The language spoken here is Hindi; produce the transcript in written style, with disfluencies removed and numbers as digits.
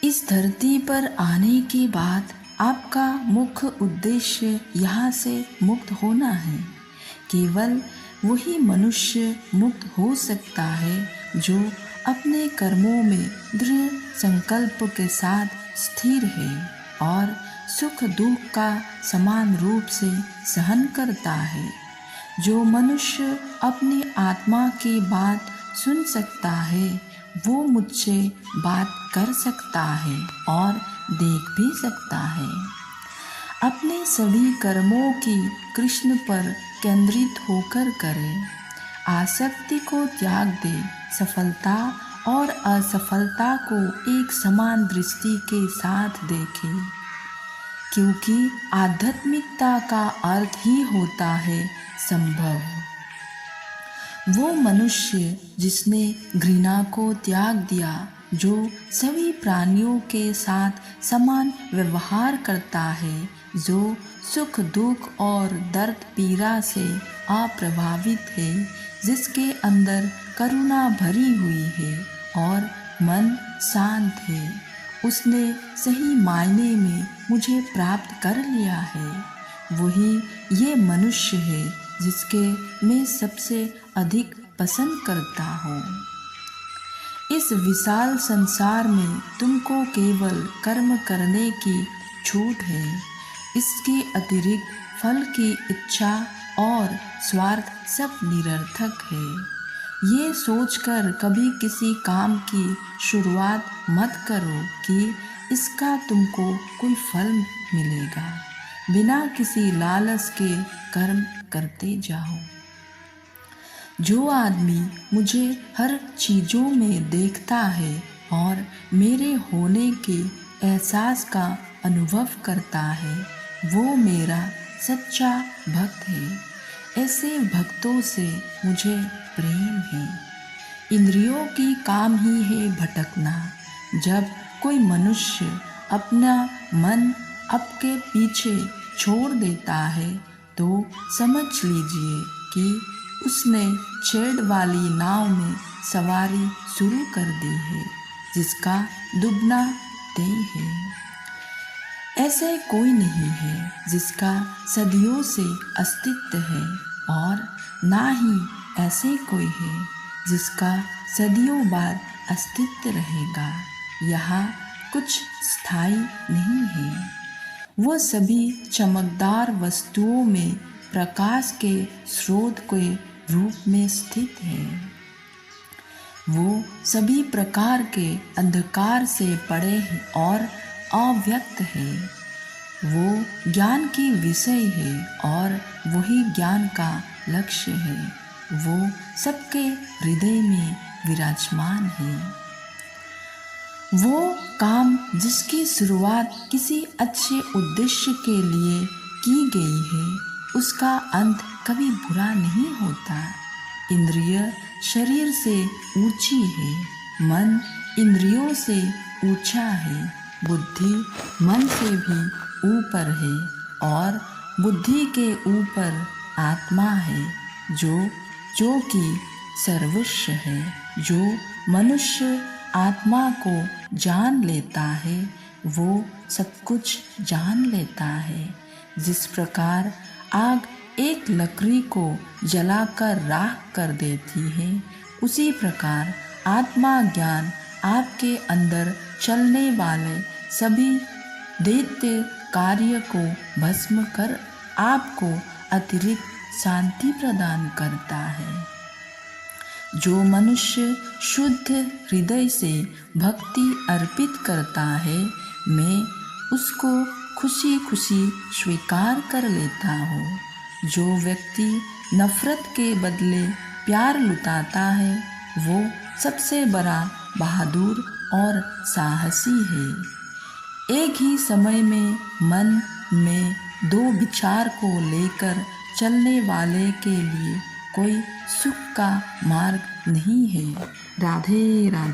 इस धरती पर आने के बाद आपका मुख्य उद्देश्य यहाँ से मुक्त होना है। केवल वही मनुष्य मुक्त हो सकता है जो अपने कर्मों में दृढ़ संकल्प के साथ स्थिर है और सुख दुख का समान रूप से सहन करता है। जो मनुष्य अपनी आत्मा की बात सुन सकता है वो मुझसे बात कर सकता है और देख भी सकता है। अपने सभी कर्मों की कृष्ण पर केंद्रित होकर करें। आसक्ति को त्याग दे। सफलता और असफलता को एक समान दृष्टि के साथ देखें, क्योंकि आध्यात्मिकता का अर्थ ही होता है संभव। वो मनुष्य जिसने घृणा को त्याग दिया, जो सभी प्राणियों के साथ समान व्यवहार करता है, जो सुख दुख और दर्द पीड़ा से अप्रभावित है, जिसके अंदर करुणा भरी हुई है और मन शांत है, उसने सही मायने में मुझे प्राप्त कर लिया है। वही ये मनुष्य है जिसके मैं सबसे अधिक पसंद करता हूँ। इस विशाल संसार में तुमको केवल कर्म करने की छूट है। इसके अतिरिक्त फल की इच्छा और स्वार्थ सब निरर्थक है। ये सोचकर कभी किसी काम की शुरुआत मत करो कि इसका तुमको कोई फल मिलेगा। बिना किसी लालच के कर्म करते जाओ। जो आदमी मुझे हर चीज़ों में देखता है और मेरे होने के एहसास का अनुभव करता है, वो मेरा सच्चा भक्त है। ऐसे भक्तों से मुझे प्रेम है। इंद्रियों की काम ही है भटकना। जब कोई मनुष्य अपना मन आपके पीछे छोड़ देता है तो समझ लीजिए कि उसने छेड़ वाली नाव में सवारी शुरू कर दी है, जिसका डूबना तय है। ऐसे कोई नहीं है जिसका सदियों से अस्तित्व है और ना ही ऐसे कोई है जिसका सदियों बाद अस्तित्व रहेगा। यहाँ कुछ स्थायी नहीं है। वो सभी चमकदार वस्तुओं में प्रकाश के स्रोत के रूप में स्थित है। वो सभी प्रकार के अंधकार से परे हैं और अव्यक्त है। वो ज्ञान की विषय है और वही ज्ञान का लक्ष्य है। वो सबके हृदय में विराजमान है। वो काम जिसकी शुरुआत किसी अच्छे उद्देश्य के लिए की गई है, उसका अंत कभी बुरा नहीं होता। इंद्रिय शरीर से ऊंची है, मन इंद्रियों से ऊंचा है, बुद्धि मन से भी ऊपर है और बुद्धि के ऊपर आत्मा है, जो कि सर्वस्व है। जो मनुष्य आत्मा को जान लेता है वो सब कुछ जान लेता है। जिस प्रकार आग एक लकड़ी को जलाकर राख कर देती है, उसी प्रकार आत्मा ज्ञान आपके अंदर चलने वाले सभी दैत्य कार्य को भस्म कर आपको अतिरिक्त शांति प्रदान करता है। जो मनुष्य शुद्ध हृदय से भक्ति अर्पित करता है, मैं उसको खुशी खुशी स्वीकार कर लेता हूँ। जो व्यक्ति नफरत के बदले प्यार लुटाता है, वो सबसे बड़ा बहादुर और साहसी है। एक ही समय में मन में दो विचार को लेकर चलने वाले के लिए कोई सुख का मार्ग नहीं है। राधे राधे।